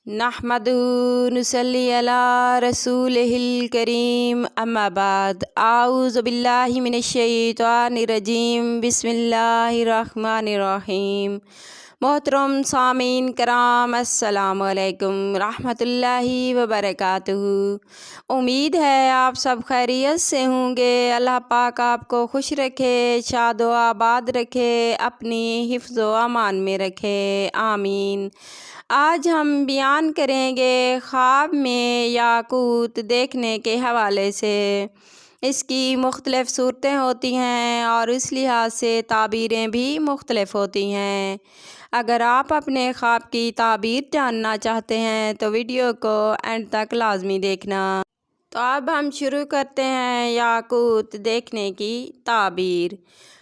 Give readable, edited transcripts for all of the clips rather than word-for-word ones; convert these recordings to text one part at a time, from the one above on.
نحمدہ نصلی علی رسولہ الکریم اما بعد اعوذ باللہ من الشیطان الرجیم بسم اللہ الرحمن الرحیم۔ محترم سامعین کرام السلام علیکم رحمۃ اللہ وبرکاتہ۔ امید ہے آپ سب خیریت سے ہوں گے۔ اللہ پاک آپ کو خوش رکھے، شاد و آباد رکھے، اپنی حفظ و امان میں رکھے، آمین۔ آج ہم بیان کریں گے خواب میں یاقوت دیکھنے کے حوالے سے۔ اس کی مختلف صورتیں ہوتی ہیں اور اس لحاظ سے تعبیریں بھی مختلف ہوتی ہیں۔ اگر آپ اپنے خواب کی تعبیر جاننا چاہتے ہیں تو ویڈیو کو اینڈ تک لازمی دیکھنا۔ تو اب ہم شروع کرتے ہیں یاقوت دیکھنے کی تعبیر۔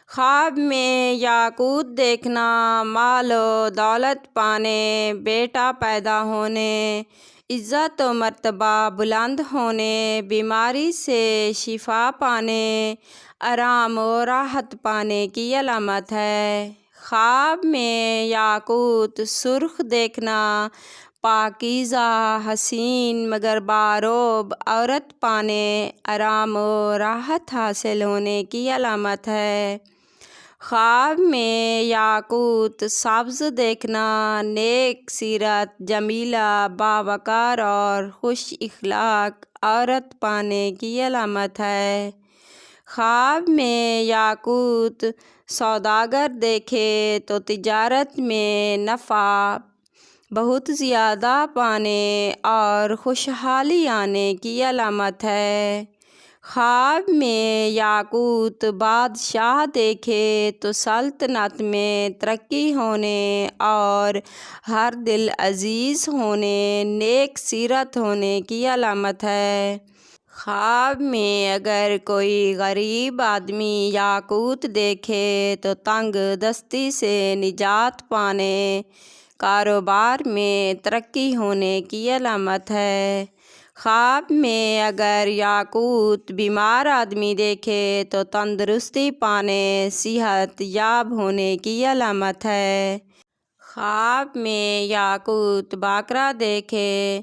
خواب میں یاقوت دیکھنا مال و دولت پانے، بیٹا پیدا ہونے، عزت و مرتبہ بلند ہونے، بیماری سے شفا پانے، آرام و راحت پانے کی علامت ہے۔ خواب میں یاقوت سرخ دیکھنا پاکیزہ، حسین مگر باروب عورت پانے، آرام و راحت حاصل ہونے کی علامت ہے۔ خواب میں یاقوت سبز دیکھنا نیک سیرت، جمیلہ، باوقار اور خوش اخلاق عورت پانے کی علامت ہے۔ خواب میں یاقوت سوداگر دیکھے تو تجارت میں نفع بہت زیادہ پانے اور خوشحالی آنے کی علامت ہے۔ خواب میں یاقوت بادشاہ دیکھے تو سلطنت میں ترقی ہونے اور ہر دل عزیز ہونے، نیک سیرت ہونے کی علامت ہے۔ خواب میں اگر کوئی غریب آدمی یاقوت دیکھے تو تنگ دستی سے نجات پانے، کاروبار میں ترقی ہونے کی علامت ہے۔ خواب میں اگر یاقوت بیمار آدمی دیکھے تو تندرستی پانے، صحت یاب ہونے کی علامت ہے۔ خواب میں یاقوت باقرہ دیکھے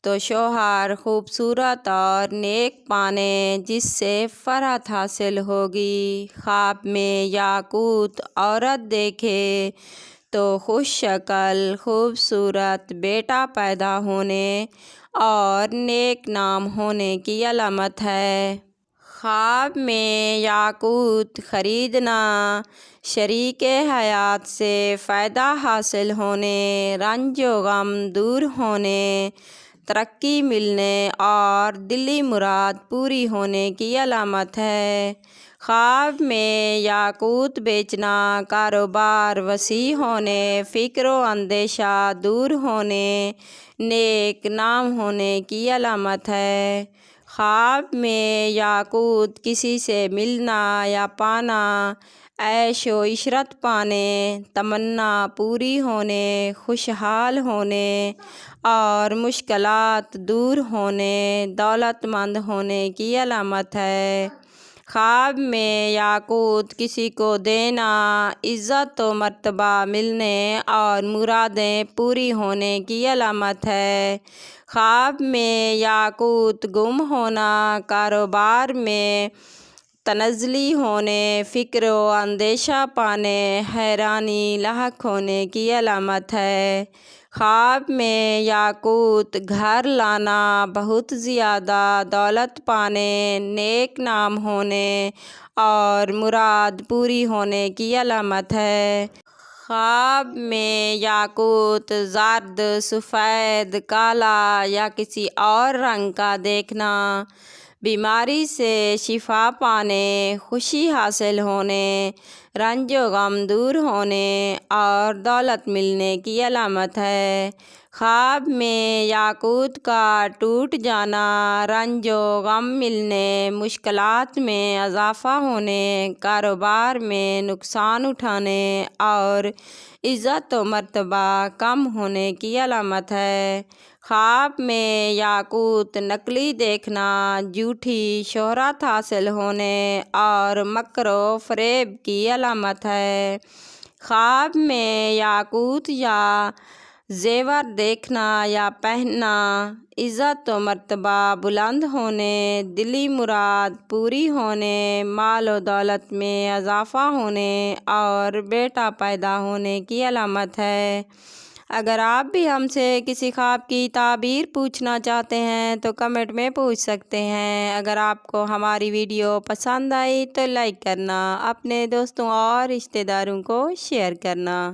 تو شوہر خوبصورت اور نیک پانے، جس سے فرحت حاصل ہوگی۔ خواب میں یاقوت عورت دیکھے تو خوش شکل، خوبصورت بیٹا پیدا ہونے اور نیک نام ہونے کی علامت ہے۔ خواب میں یاقوت خریدنا شریک حیات سے فائدہ حاصل ہونے، رنج و غم دور ہونے، ترقی ملنے اور دلی مراد پوری ہونے کی علامت ہے۔ خواب میں یاقوت بیچنا کاروبار وسیع ہونے، فکر و اندیشہ دور ہونے، نیک نام ہونے کی علامت ہے۔ خواب میں یاقوت کسی سے ملنا یا پانا، عیش و عشرت پانے، تمنا پوری ہونے، خوشحال ہونے اور مشکلات دور ہونے، دولت مند ہونے کی علامت ہے۔ خواب میں یاقوت کسی کو دینا، عزت و مرتبہ ملنے اور مرادیں پوری ہونے کی علامت ہے۔ خواب میں یاقوت گم ہونا، کاروبار میں تنزلی ہونے، فکر و اندیشہ پانے، حیرانی لاحق ہونے کی علامت ہے۔ خواب میں یاقوت گھر لانا، بہت زیادہ دولت پانے، نیک نام ہونے اور مراد پوری ہونے کی علامت ہے۔ خواب میں یاقوت زرد، سفید، کالا یا کسی اور رنگ کا دیکھنا، بیماری سے شفا پانے، خوشی حاصل ہونے، رنج و غم دور ہونے اور دولت ملنے کی علامت ہے۔ خواب میں یاقوت کا ٹوٹ جانا، رنج و غم ملنے، مشکلات میں اضافہ ہونے، کاروبار میں نقصان اٹھانے اور عزت و مرتبہ کم ہونے کی علامت ہے۔ خواب میں یاقوت نقلی دیکھنا، جھوٹی شہرت حاصل ہونے اور مکر و فریب کی علامت ہے۔ خواب میں یاقوت یا زیور دیکھنا یا پہننا، عزت و مرتبہ بلند ہونے، دلی مراد پوری ہونے، مال و دولت میں اضافہ ہونے اور بیٹا پیدا ہونے کی علامت ہے۔ اگر آپ بھی ہم سے کسی خواب کی تعبیر پوچھنا چاہتے ہیں تو کمنٹ میں پوچھ سکتے ہیں۔ اگر آپ کو ہماری ویڈیو پسند آئی تو لائک کرنا، اپنے دوستوں اور رشتہ داروں کو شیئر کرنا۔